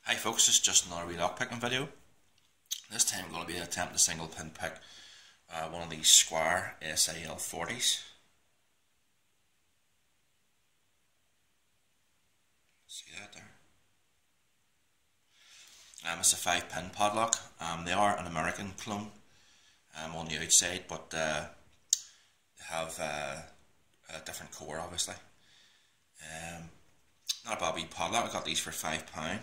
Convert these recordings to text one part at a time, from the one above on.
Hi folks, this is just another wee lock picking video. This time I'm going to be attempting a single pin pick one of these Squire SAL 40s. See that there? It's a 5-pin padlock. They are an American clone on the outside, but they have a different core obviously. Not a bad wee padlock. I got these for £5.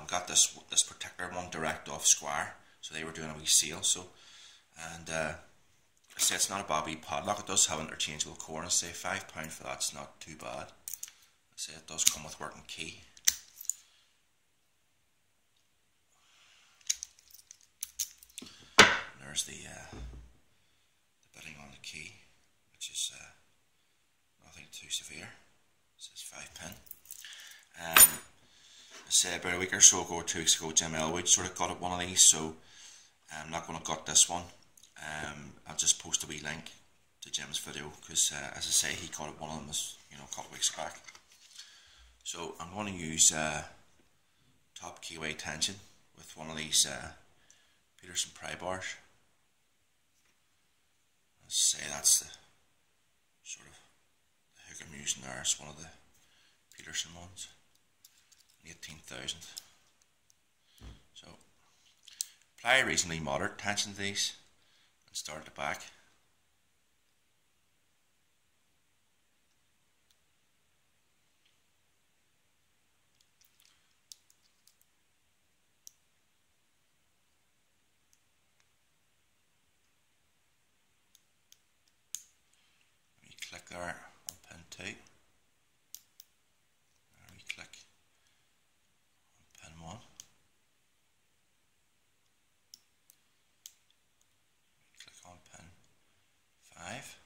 Got this particular one direct off Squire, so they were doing a wee sale. So, and I say it's not a bad wee padlock. It does have an interchangeable core, and I say £5 for that's not too bad. I say it does come with working key. And there's the bitting on the key, which is nothing too severe. It says 5-pin. Say about a week or so ago, or 2 weeks ago, Jim Elwood sort of got it one of these, so I'm not going to gut this one. I'll just post a wee link to Jim's video because, as I say, he got it one of them a couple of weeks back. So I'm going to use top keyway tension with one of these Peterson pry bars. As I say, that's the sort of the hook I'm using there. It's one of the Peterson ones. 18,000. So apply a reasonably moderate tension to these and start at the back. We click there on pin 2. There we click. Pin 1. Click on pin 5.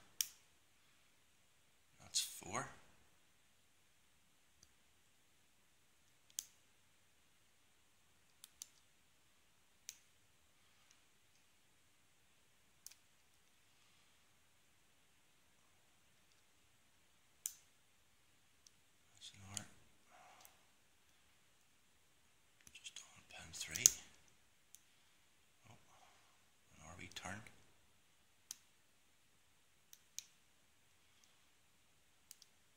That's 4. That's another. Just on pin 3. Oh, another wee turn.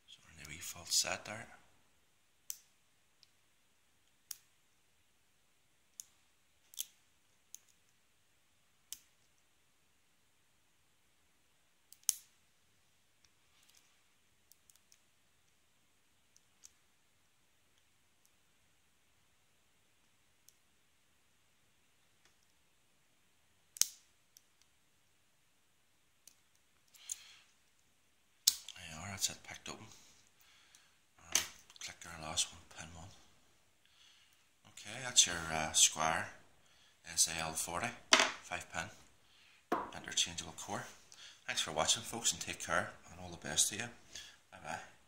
So we're in the wee false set there. That's it, picked open. Click our last one, pin 1. Okay, that's your Squire SAL 40, 5-pin, interchangeable core. Thanks for watching folks, and take care, and all the best to you. Bye bye.